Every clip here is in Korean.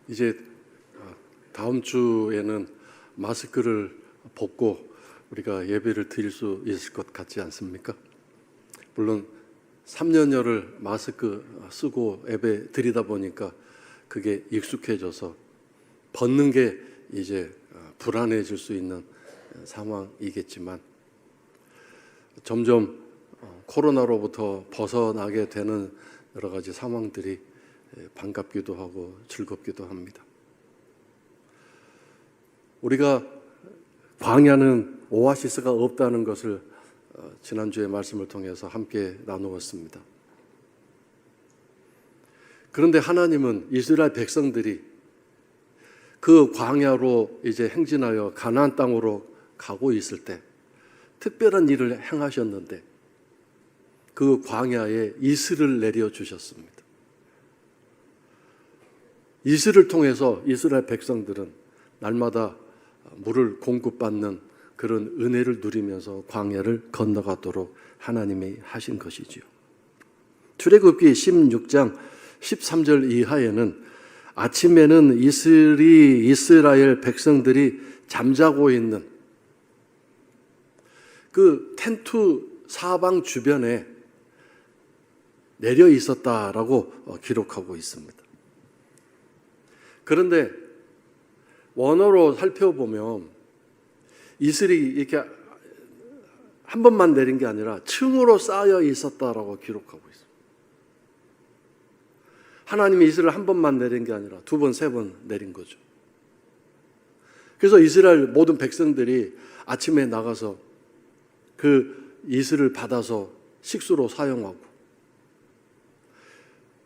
이제 다음 주에는 마스크를 벗고 우리가 예배를 드릴 수 있을 것 같지 않습니까? 물론 3년여를 마스크 쓰고 예배 드리다 보니까 그게 익숙해져서 벗는 게 이제 불안해질 수 있는 상황이겠지만 점점 코로나로부터 벗어나게 되는 여러 가지 상황들이 반갑기도 하고 즐겁기도 합니다. 우리가 광야는 오아시스가 없다는 것을 지난주의 말씀을 통해서 함께 나누었습니다. 그런데 하나님은 이스라엘 백성들이 그 광야로 이제 행진하여 가나안 땅으로 가고 있을 때 특별한 일을 행하셨는데 그 광야에 이슬을 내려 주셨습니다. 이슬을 통해서 이스라엘 백성들은 날마다 물을 공급받는 그런 은혜를 누리면서 광야를 건너가도록 하나님이 하신 것이지요. 출애굽기 16장 13절 이하에는 아침에는 이스라엘 백성들이 잠자고 있는 그 텐트 사방 주변에 내려 있었다라고 기록하고 있습니다. 그런데 원어로 살펴보면 이슬이 이렇게 한 번만 내린 게 아니라 층으로 쌓여 있었다라고 기록하고 있습니다. 하나님이 이슬을 한 번만 내린 게 아니라 두 번, 세 번 내린 거죠. 그래서 이스라엘 모든 백성들이 아침에 나가서 그 이슬을 받아서 식수로 사용하고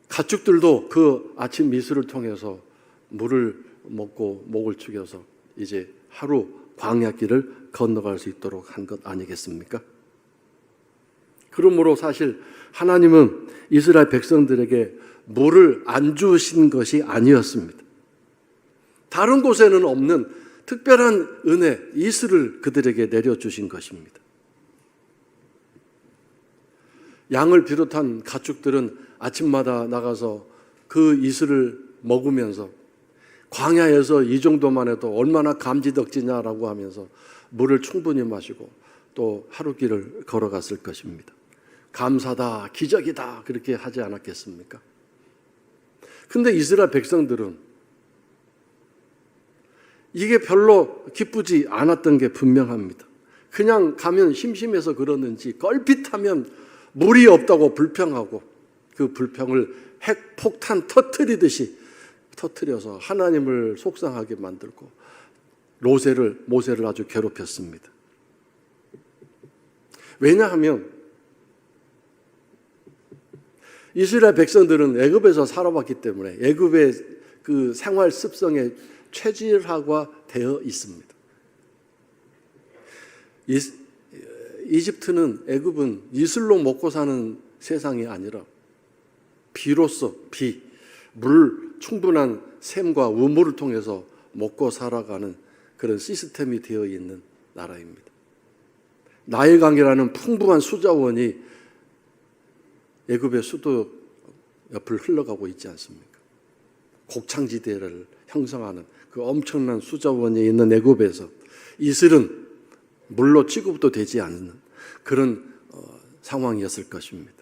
가축들도 그 아침 이슬을 통해서 물을 먹고 목을 축여서 이제 하루 광야길을 건너갈 수 있도록 한 것 아니겠습니까? 그러므로 사실 하나님은 이스라엘 백성들에게 물을 안 주신 것이 아니었습니다. 다른 곳에는 없는 특별한 은혜, 이슬을 그들에게 내려주신 것입니다. 양을 비롯한 가축들은 아침마다 나가서 그 이슬을 먹으면서 광야에서 이 정도만 해도 얼마나 감지덕지냐라고 하면서 물을 충분히 마시고 또 하루길을 걸어갔을 것입니다. 감사다, 기적이다 그렇게 하지 않았겠습니까? 근데 이스라엘 백성들은 이게 별로 기쁘지 않았던 게 분명합니다. 그냥 가면 심심해서 그러는지 껄핏하면 물이 없다고 불평하고 그 불평을 핵폭탄 터뜨리듯이 터뜨려서 하나님을 속상하게 만들고 모세를 아주 괴롭혔습니다. 왜냐하면 이스라엘 백성들은 애굽에서 살아왔기 때문에 애굽의 그 생활 습성에 체질화되어 있습니다. 이집트는 애굽은 이슬로 먹고 사는 세상이 아니라 비로소 물 충분한 샘과 우물을 통해서 먹고 살아가는 그런 시스템이 되어 있는 나라입니다. 나일강이라는 풍부한 수자원이 애굽의 수도 옆을 흘러가고 있지 않습니까? 곡창지대를 형성하는 그 엄청난 수자원이 있는 애굽에서 이슬은 물로 취급도 되지 않는 그런 상황이었을 것입니다.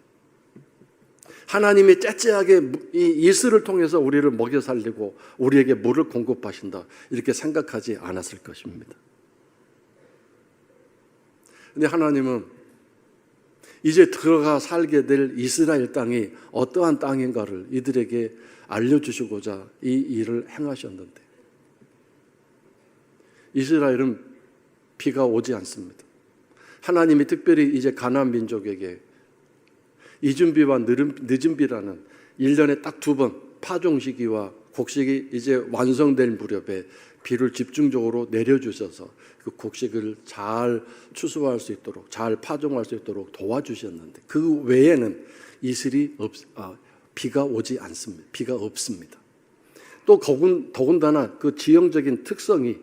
하나님이 째째하게 이 이슬을 통해서 우리를 먹여 살리고 우리에게 물을 공급하신다 이렇게 생각하지 않았을 것입니다. 그런데 하나님은 이제 들어가 살게 될 이스라엘 땅이 어떠한 땅인가를 이들에게 알려주시고자 이 일을 행하셨는데 이스라엘은 비가 오지 않습니다. 하나님이 특별히 이제 가나안 민족에게 이른 비와 늦은 비라는 1년에 딱 2번 파종 시기와 곡식이 이제 완성될 무렵에 비를 집중적으로 내려주셔서 그 곡식을 잘 추수할 수 있도록 잘 파종할 수 있도록 도와주셨는데 그 외에는 비가 오지 않습니다. 비가 없습니다. 또 더군다나 그 지형적인 특성이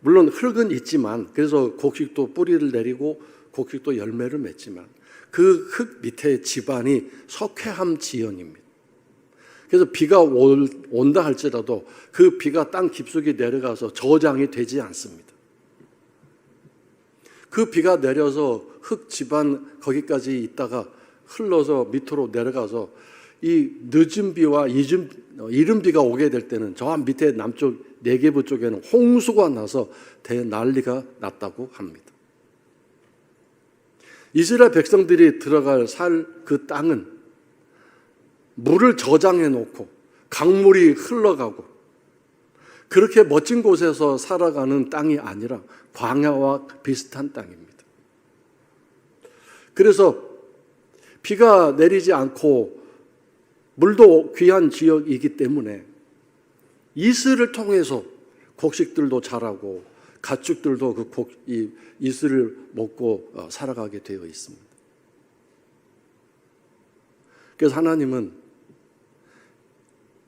물론 흙은 있지만 그래서 곡식도 뿌리를 내리고 곡식도 열매를 맺지만 그 흙 밑에 집안이 석회암 지형입니다. 그래서 비가 온다 할지라도 그 비가 땅 깊숙이 내려가서 저장이 되지 않습니다. 그 비가 내려서 흙 지반 거기까지 있다가 흘러서 밑으로 내려가서 이 늦은 비와 이른 비가 오게 될 때는 저 밑에 남쪽 네게부 쪽에는 홍수가 나서 대난리가 났다고 합니다. 이스라엘 백성들이 들어갈 살 그 땅은 물을 저장해 놓고 강물이 흘러가고 그렇게 멋진 곳에서 살아가는 땅이 아니라 광야와 비슷한 땅입니다. 그래서 비가 내리지 않고 물도 귀한 지역이기 때문에 이슬을 통해서 곡식들도 자라고 가축들도 이 이슬을 먹고 살아가게 되어 있습니다. 그래서 하나님은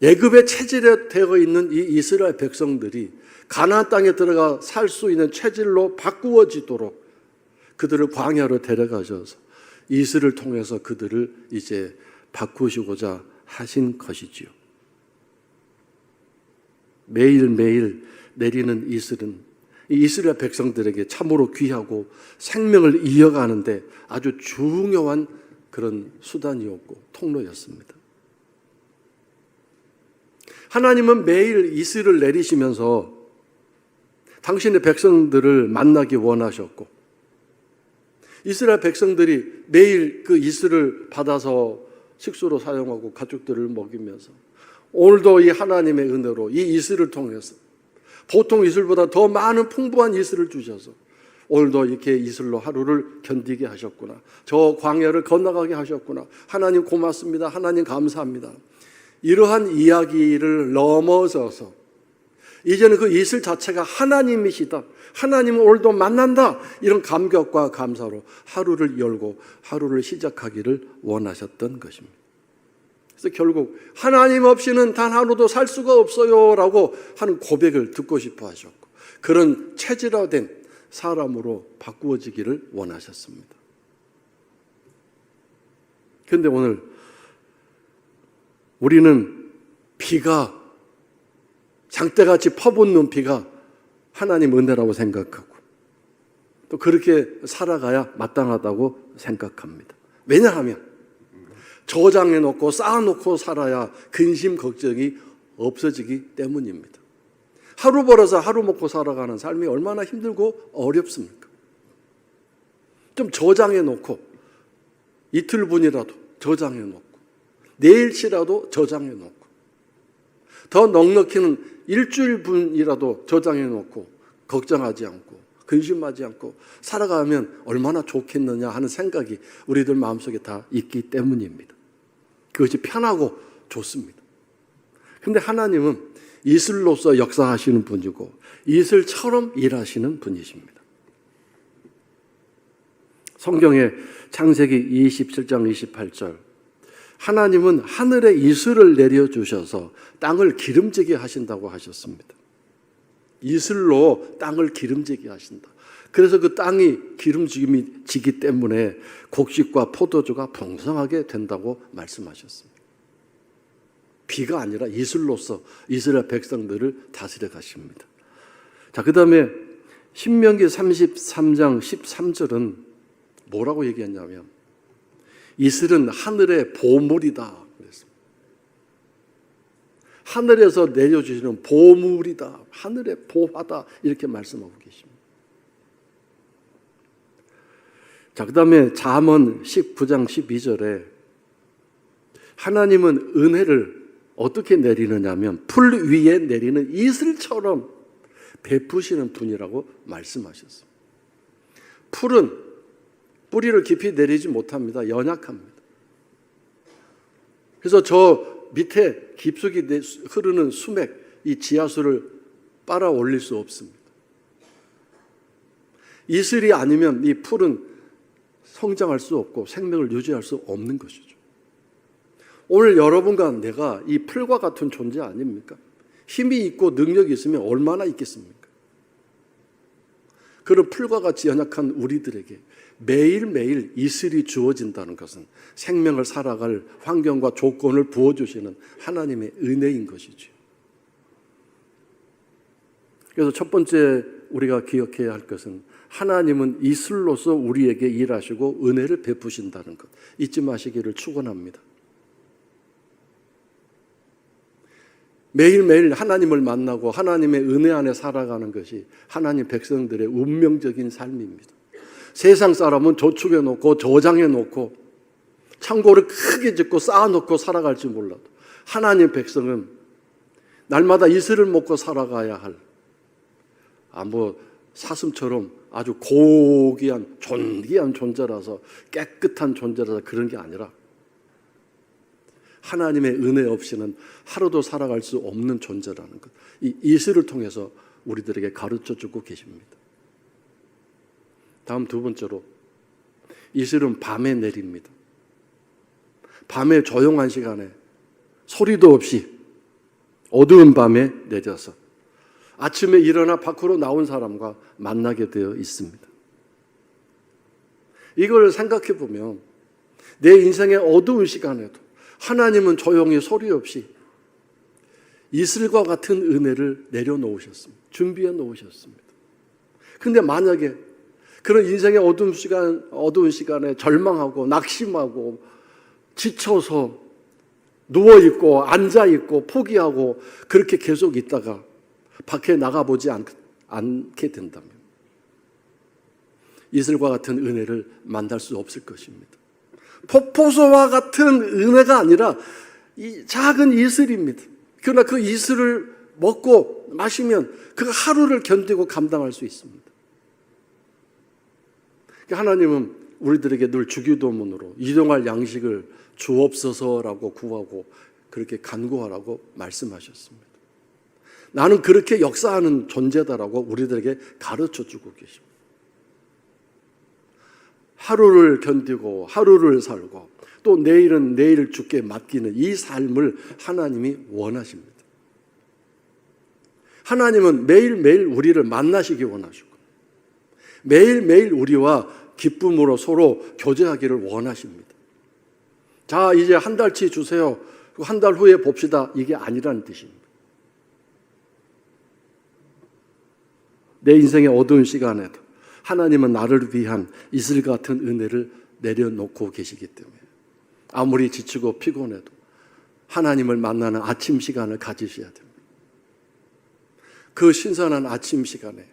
애굽에 체질되어 있는 이 이스라엘 백성들이 가나안 땅에 들어가 살 수 있는 체질로 바꾸어지도록 그들을 광야로 데려가셔서 이슬을 통해서 그들을 이제 바꾸시고자 하신 것이지요. 매일매일 내리는 이슬은 이 이스라엘 백성들에게 참으로 귀하고 생명을 이어가는데 아주 중요한 그런 수단이었고 통로였습니다. 하나님은 매일 이슬을 내리시면서 당신의 백성들을 만나기 원하셨고 이스라엘 백성들이 매일 그 이슬을 받아서 식수로 사용하고 가족들을 먹이면서 오늘도 이 하나님의 은혜로 이 이슬을 통해서 보통 이슬보다 더 많은 풍부한 이슬을 주셔서 오늘도 이렇게 이슬로 하루를 견디게 하셨구나. 저 광야를 건너가게 하셨구나. 하나님 고맙습니다. 하나님 감사합니다. 이러한 이야기를 넘어서서 이제는 그 이슬 자체가 하나님이시다. 하나님을 오늘도 만난다. 이런 감격과 감사로 하루를 열고 하루를 시작하기를 원하셨던 것입니다. 그래서 결국 하나님 없이는 단 하루도 살 수가 없어요 라고 하는 고백을 듣고 싶어 하셨고 그런 체질화된 사람으로 바꾸어지기를 원하셨습니다. 그런데 오늘 우리는 비가 장대같이 퍼붓는 비가 하나님 은혜라고 생각하고 또 그렇게 살아가야 마땅하다고 생각합니다. 왜냐하면 저장해놓고 쌓아놓고 살아야 근심 걱정이 없어지기 때문입니다. 하루 벌어서 하루 먹고 살아가는 삶이 얼마나 힘들고 어렵습니까? 좀 저장해놓고 이틀분이라도 저장해놓고 내일치라도 저장해놓고 더 넉넉히는 일주일분이라도 저장해놓고 걱정하지 않고 근심하지 않고 살아가면 얼마나 좋겠느냐 하는 생각이 우리들 마음속에 다 있기 때문입니다. 그것이 편하고 좋습니다. 그런데 하나님은 이슬로서 역사하시는 분이고 이슬처럼 일하시는 분이십니다. 성경의 창세기 27장 28절 하나님은 하늘에 이슬을 내려주셔서 땅을 기름지게 하신다고 하셨습니다. 이슬로 땅을 기름지게 하신다. 그래서 그 땅이 기름짐이 지기 때문에 곡식과 포도주가 풍성하게 된다고 말씀하셨습니다. 비가 아니라 이슬로서 이스라엘 백성들을 다스려 가십니다. 자, 그 다음에 신명기 33장 13절은 뭐라고 얘기했냐면 이슬은 하늘의 보물이다 그랬습니다. 하늘에서 내려주시는 보물이다. 하늘의 보화다. 이렇게 말씀하고 계십니다. 자, 그 다음에 잠언 19장 12절에 하나님은 은혜를 어떻게 내리느냐면 풀 위에 내리는 이슬처럼 베푸시는 분이라고 말씀하셨습니다. 풀은 뿌리를 깊이 내리지 못합니다. 연약합니다. 그래서 저 밑에 깊숙이 흐르는 수맥, 이 지하수를 빨아 올릴 수 없습니다. 이슬이 아니면 이 풀은 성장할 수 없고 생명을 유지할 수 없는 것이죠. 오늘 여러분과 내가 이 풀과 같은 존재 아닙니까? 힘이 있고 능력이 있으면 얼마나 있겠습니까? 그런 풀과 같이 연약한 우리들에게 매일매일 이슬이 주어진다는 것은 생명을 살아갈 환경과 조건을 부어주시는 하나님의 은혜인 것이죠. 그래서 첫 번째 우리가 기억해야 할 것은 하나님은 이슬로서 우리에게 일하시고 은혜를 베푸신다는 것, 잊지 마시기를 축원합니다. 매일매일 하나님을 만나고 하나님의 은혜 안에 살아가는 것이 하나님 백성들의 운명적인 삶입니다. 세상 사람은 저축해 놓고 저장해 놓고 창고를 크게 짓고 쌓아놓고 살아갈지 몰라도 하나님 백성은 날마다 이슬을 먹고 살아가야 할 사슴처럼 아주 고귀한 존귀한 존재라서 깨끗한 존재라서 그런 게 아니라 하나님의 은혜 없이는 하루도 살아갈 수 없는 존재라는 것, 이 이슬을 통해서 우리들에게 가르쳐주고 계십니다. 다음 두 번째로, 이슬은 밤에 내립니다. 밤에 조용한 시간에 소리도 없이 어두운 밤에 내려서 아침에 일어나 밖으로 나온 사람과 만나게 되어 있습니다. 이걸 생각해 보면 내 인생의 어두운 시간에도 하나님은 조용히 소리 없이 이슬과 같은 은혜를 내려놓으셨습니다. 준비해 놓으셨습니다. 그런데 만약에 그런 인생의 어두운 시간에 절망하고 낙심하고 지쳐서 누워있고 앉아있고 포기하고 그렇게 계속 있다가 밖에 나가보지 않게 된다면 이슬과 같은 은혜를 만날 수 없을 것입니다. 폭포수와 같은 은혜가 아니라 이 작은 이슬입니다. 그러나 그 이슬을 먹고 마시면 그 하루를 견디고 감당할 수 있습니다. 하나님은 우리들에게 늘 주기도문으로 일용할 양식을 주옵소서라고 구하고 그렇게 간구하라고 말씀하셨습니다. 나는 그렇게 역사하는 존재다라고 우리들에게 가르쳐주고 계십니다. 하루를 견디고 하루를 살고 또 내일은 내일 주께 맡기는 이 삶을 하나님이 원하십니다. 하나님은 매일매일 우리를 만나시기 원하시고 매일매일 우리와 기쁨으로 서로 교제하기를 원하십니다. 자, 이제 한 달치 주세요. 한 달 후에 봅시다. 이게 아니라는 뜻입니다. 내 인생의 어두운 시간에도 하나님은 나를 위한 이슬 같은 은혜를 내려놓고 계시기 때문에 아무리 지치고 피곤해도 하나님을 만나는 아침 시간을 가지셔야 됩니다. 그 신선한 아침 시간에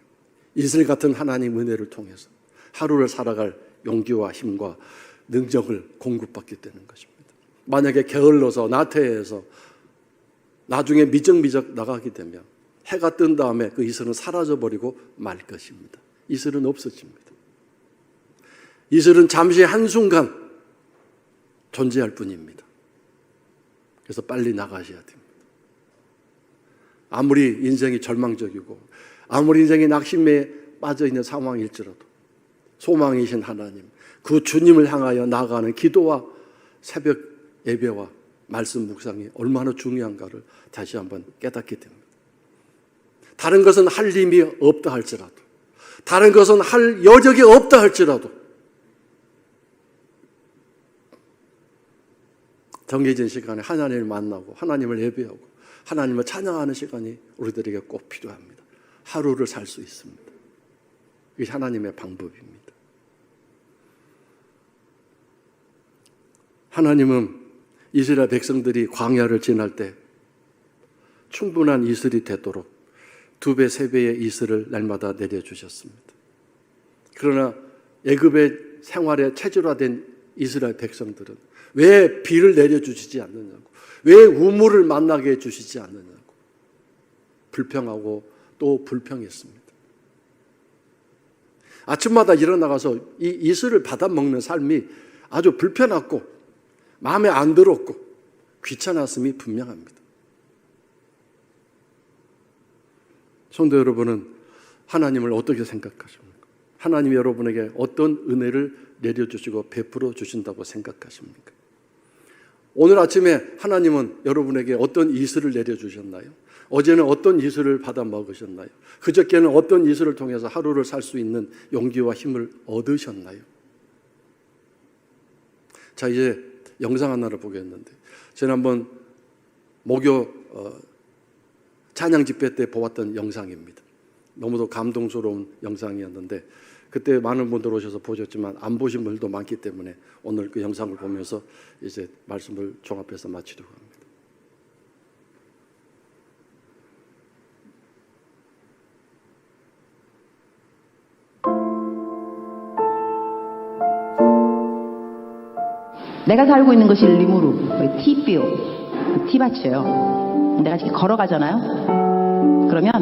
이슬 같은 하나님 은혜를 통해서 하루를 살아갈 용기와 힘과 능력을 공급받게 되는 것입니다. 만약에 게을러서 나태해서 나중에 미적미적 나가게 되면 해가 뜬 다음에 그 이슬은 사라져버리고 말 것입니다. 이슬은 없어집니다. 이슬은 잠시 한순간 존재할 뿐입니다. 그래서 빨리 나가셔야 됩니다. 아무리 인생이 절망적이고 아무리 인생이 낙심에 빠져있는 상황일지라도 소망이신 하나님, 그 주님을 향하여 나아가는 기도와 새벽 예배와 말씀 묵상이 얼마나 중요한가를 다시 한번 깨닫게 됩니다. 다른 것은 할 힘이 없다 할지라도, 다른 것은 할 여력이 없다 할지라도 정해진 시간에 하나님을 만나고 하나님을 예배하고 하나님을 찬양하는 시간이 우리들에게 꼭 필요합니다. 하루를 살 수 있습니다. 이게 하나님의 방법입니다. 하나님은 이스라엘 백성들이 광야를 지날 때 충분한 이슬이 되도록 2배, 3배의 이슬을 날마다 내려주셨습니다. 그러나 애굽의 생활에 체질화된 이스라엘 백성들은 왜 비를 내려주시지 않느냐고, 왜 우물을 만나게 해주시지 않느냐고 불평하고 또 불평했습니다. 아침마다 일어나가서 이 이슬을 받아먹는 삶이 아주 불편했고 마음에 안 들었고 귀찮았음이 분명합니다. 성도 여러분은 하나님을 어떻게 생각하십니까? 하나님이 여러분에게 어떤 은혜를 내려주시고 베풀어 주신다고 생각하십니까? 오늘 아침에 하나님은 여러분에게 어떤 이슬을 내려주셨나요? 어제는 어떤 이슬을 받아 먹으셨나요? 그저께는 어떤 이슬을 통해서 하루를 살 수 있는 용기와 힘을 얻으셨나요? 자, 이제 영상 하나를 보겠는데, 지난번 목요 찬양 집회 때 보았던 영상입니다. 너무도 감동스러운 영상이었는데, 그때 많은 분들 오셔서 보셨지만 안 보신 분들도 많기 때문에 오늘 그 영상을 보면서 이제 말씀을 종합해서 마치려고 합니다. 내가 살고 있는 것이 리무르, 티비오, 티밭이에요. 내가 이렇게 걸어가잖아요. 그러면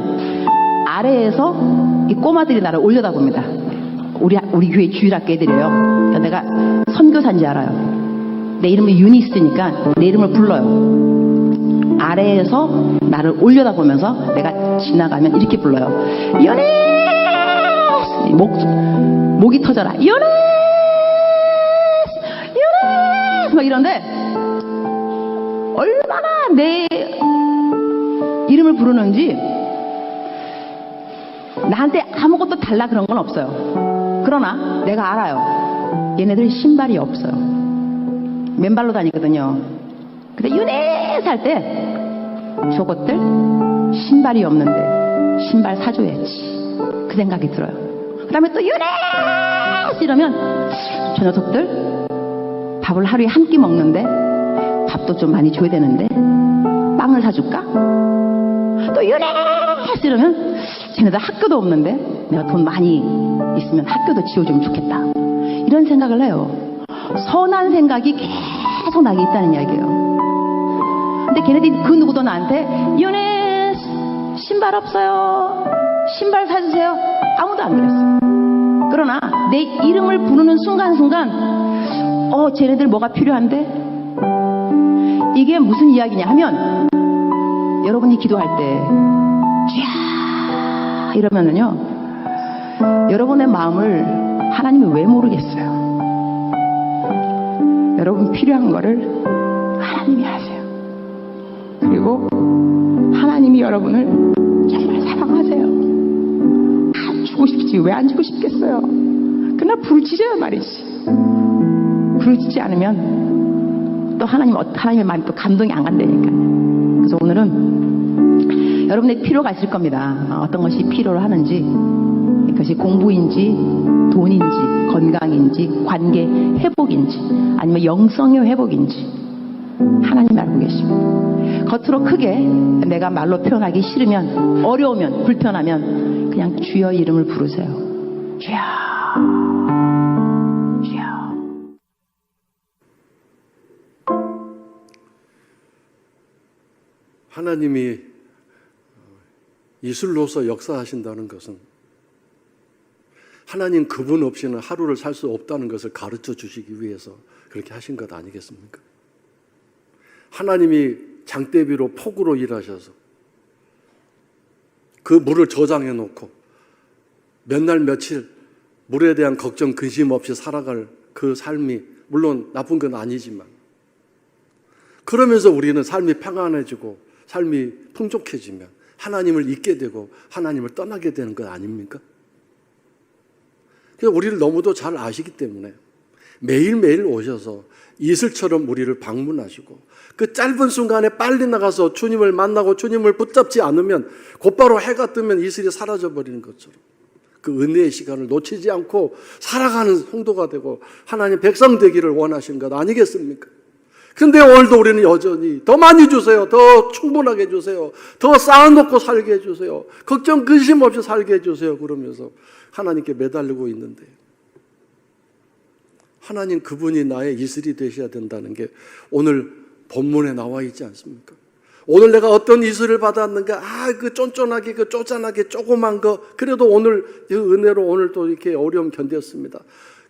아래에서 이 꼬마들이 나를 올려다봅니다. 우리 교회 주일학교 애들이에요. 그러니까 내가 선교사인지 알아요. 내 이름이 유니스니까 내 이름을 불러요. 아래에서 나를 올려다보면서 내가 지나가면 이렇게 불러요. 유니스! 목이 터져라. 유니스! 막 이런데 얼마나 내 이름을 부르는지 나한테 아무것도 달라 그런 건 없어요. 그러나 내가 알아요. 얘네들 신발이 없어요. 맨발로 다니거든요. 근데 유네스 할 때 저것들 신발이 없는데 신발 사줘야지, 그 생각이 들어요. 그 다음에 또 유네스 이러면 저 녀석들 밥을 하루에 한 끼 먹는데 밥도 좀 많이 줘야 되는데 빵을 사줄까? 또 유네스 이러면 쟤네들 학교도 없는데 내가 돈 많이 있으면 학교도 지어주면 좋겠다, 이런 생각을 해요. 선한 생각이 계속 나게 있다는 이야기예요. 근데 걔네들이 그 누구도 나한테 유네스 신발 없어요, 신발 사주세요, 아무도 안 그랬어요. 그러나 내 이름을 부르는 순간순간 쟤네들 뭐가 필요한데? 이게 무슨 이야기냐 하면, 여러분이 기도할 때 쥐야 이러면은요, 여러분의 마음을 하나님이 왜 모르겠어요. 여러분 필요한 거를 하나님이 아세요. 그리고 하나님이 여러분을 정말 사랑하세요. 안 주고 싶지 왜 안 주고 싶겠어요. 그러나 부르짖어야 말이지. 부르짖지 않으면 또 하나님의 마음이 또 감동이 안 간다니까. 그래서 오늘은 여러분의 필요가 있을 겁니다. 어떤 것이 필요로 하는지, 그것이 공부인지 돈인지 건강인지 관계 회복인지 아니면 영성의 회복인지 하나님 알고 계십니다. 겉으로 크게 내가 말로 표현하기 싫으면, 어려우면, 불편하면 그냥 주여 이름을 부르세요. 주여, 주여. 하나님이 이슬로서 역사하신다는 것은 하나님 그분 없이는 하루를 살 수 없다는 것을 가르쳐 주시기 위해서 그렇게 하신 것 아니겠습니까? 하나님이 장대비로 폭우로 일하셔서 그 물을 저장해 놓고 몇 날 며칠 물에 대한 걱정 근심 없이 살아갈 그 삶이 물론 나쁜 건 아니지만, 그러면서 우리는 삶이 평안해지고 삶이 풍족해지면 하나님을 잊게 되고 하나님을 떠나게 되는 것 아닙니까? 그래서 우리를 너무도 잘 아시기 때문에 매일매일 오셔서 이슬처럼 우리를 방문하시고, 그 짧은 순간에 빨리 나가서 주님을 만나고 주님을 붙잡지 않으면 곧바로 해가 뜨면 이슬이 사라져버리는 것처럼 그 은혜의 시간을 놓치지 않고 살아가는 성도가 되고 하나님 백성 되기를 원하시는 것 아니겠습니까? 근데 오늘도 우리는 여전히 더 많이 주세요, 더 충분하게 해주세요, 더 쌓아놓고 살게 해주세요, 걱정 근심 없이 살게 해주세요 그러면서 하나님께 매달리고 있는데, 하나님 그분이 나의 이슬이 되셔야 된다는 게 오늘 본문에 나와 있지 않습니까? 오늘 내가 어떤 이슬을 받았는가, 그 쫀쫀하게, 그 쪼잔하게 조그만 거, 그래도 오늘 그 은혜로 오늘 또 이렇게 어려움 견뎠습니다.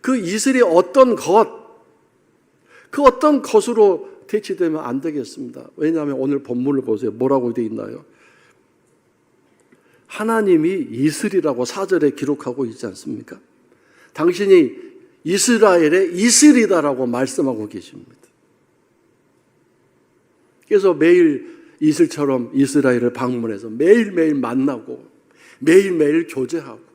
그 이슬이 어떤 것, 그 어떤 것으로 대치되면 안 되겠습니다. 왜냐하면 오늘 본문을 보세요. 뭐라고 되어 있나요? 하나님이 이슬이라고 4절에 기록하고 있지 않습니까? 당신이 이스라엘의 이슬이다라고 말씀하고 계십니다. 그래서 매일 이슬처럼 이스라엘을 방문해서 매일매일 만나고 매일매일 교제하고,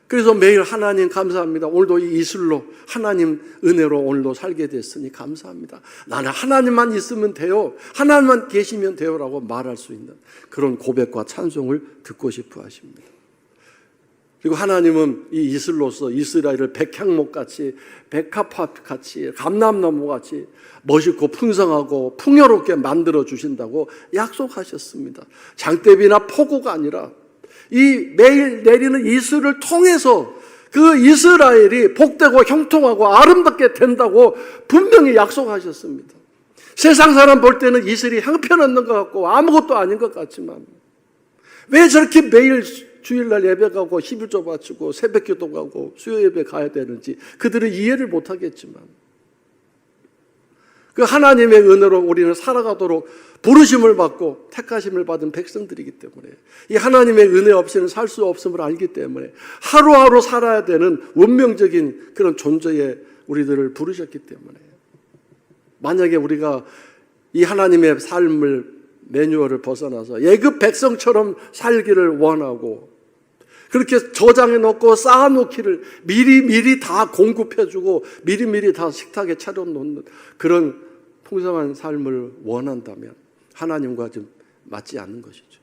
그래서 매일 하나님 감사합니다. 오늘도 이 이슬로 하나님 은혜로 오늘도 살게 됐으니 감사합니다. 나는 하나님만 있으면 돼요, 하나님만 계시면 돼요라고 말할 수 있는 그런 고백과 찬송을 듣고 싶어 하십니다. 그리고 하나님은 이 이슬로서 이스라엘을 백향목같이, 백합화같이, 감람나무같이 멋있고 풍성하고 풍요롭게 만들어 주신다고 약속하셨습니다. 장대비나 폭우가 아니라 이 매일 내리는 이슬을 통해서 그 이스라엘이 복되고 형통하고 아름답게 된다고 분명히 약속하셨습니다. 세상 사람 볼 때는 이슬이 형편없는 것 같고 아무것도 아닌 것 같지만, 왜 저렇게 매일 주일날 예배 가고 11조 바치고 새벽 기도 가고 수요 예배 가야 되는지 그들은 이해를 못하겠지만, 그 하나님의 은혜로 우리는 살아가도록 부르심을 받고 택하심을 받은 백성들이기 때문에, 이 하나님의 은혜 없이는 살 수 없음을 알기 때문에 하루하루 살아야 되는 운명적인 그런 존재에 우리들을 부르셨기 때문에, 만약에 우리가 이 하나님의 삶을 매뉴얼을 벗어나서 예급 백성처럼 살기를 원하고, 그렇게 저장해 놓고 쌓아 놓기를 미리미리 다 공급해주고 미리미리 다 식탁에 차려놓는 그런 풍성한 삶을 원한다면 하나님과 좀 맞지 않는 것이죠.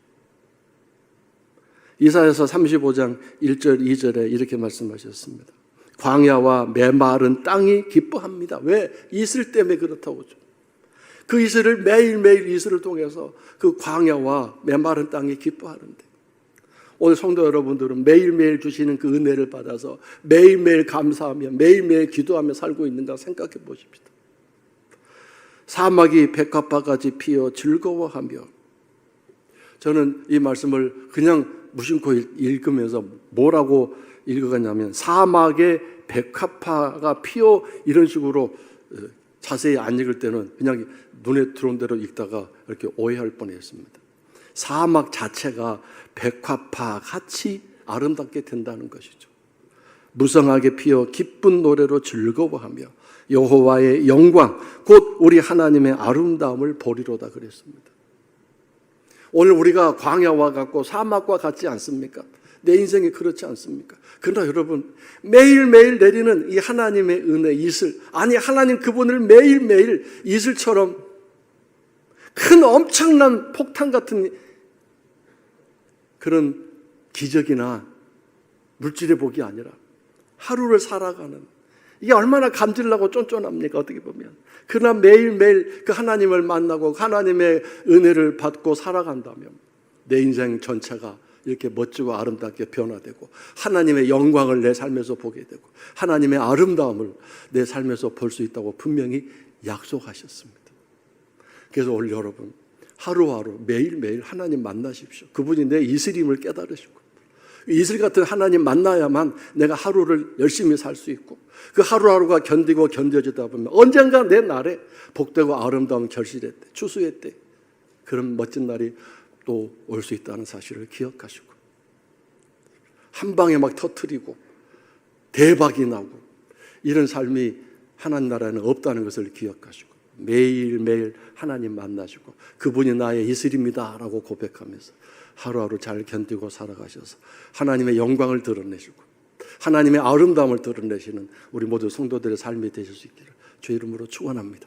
이사야서 35장 1절 2절에 이렇게 말씀하셨습니다. 광야와 메마른 땅이 기뻐합니다. 왜? 이슬 때문에 그렇다고죠. 그 이슬을 매일매일 이슬을 통해서 그 광야와 메마른 땅이 기뻐하는데, 오늘 성도 여러분들은 매일매일 주시는 그 은혜를 받아서 매일매일 감사하며 매일매일 기도하며 살고 있는가 생각해 보십시다. 사막이 백합화같이 피어 즐거워하며, 저는 이 말씀을 그냥 무심코 읽으면서 뭐라고 읽어갔냐면, 사막에 백합화가 피어 이런 식으로 자세히 안 읽을 때는 그냥 눈에 들어온 대로 읽다가 이렇게 오해할 뻔했습니다. 사막 자체가 백합화 같이 아름답게 된다는 것이죠. 무성하게 피어 기쁜 노래로 즐거워하며 여호와의 영광 곧 우리 하나님의 아름다움을 보리로다 그랬습니다. 오늘 우리가 광야와 같고 사막과 같지 않습니까? 내 인생이 그렇지 않습니까? 그러나 여러분, 매일매일 내리는 이 하나님의 은혜 이슬, 아니 하나님 그분을 매일매일 이슬처럼 큰 엄청난 폭탄 같은 그런 기적이나 물질의 복이 아니라 하루를 살아가는, 이게 얼마나 감질나고 쫀쫀합니까? 어떻게 보면. 그러나 매일매일 그 하나님을 만나고 하나님의 은혜를 받고 살아간다면 내 인생 전체가 이렇게 멋지고 아름답게 변화되고 하나님의 영광을 내 삶에서 보게 되고 하나님의 아름다움을 내 삶에서 볼 수 있다고 분명히 약속하셨습니다. 그래서 오늘 여러분, 하루하루 매일매일 하나님 만나십시오. 그분이 내 이슬임을 깨달으시고, 이슬 같은 하나님 만나야만 내가 하루를 열심히 살 수 있고, 그 하루하루가 견디고 견뎌지다 보면 언젠가 내 날에 복되고 아름다운 결실의 때, 추수의 때, 그런 멋진 날이 또 올 수 있다는 사실을 기억하시고, 한 방에 막 터뜨리고 대박이 나고 이런 삶이 하나님 나라에는 없다는 것을 기억하시고, 매일매일 하나님 만나시고 그분이 나의 이슬입니다 라고 고백하면서 하루하루 잘 견디고 살아가셔서 하나님의 영광을 드러내시고 하나님의 아름다움을 드러내시는 우리 모두 성도들의 삶이 되실 수 있기를 주의 이름으로 축원합니다.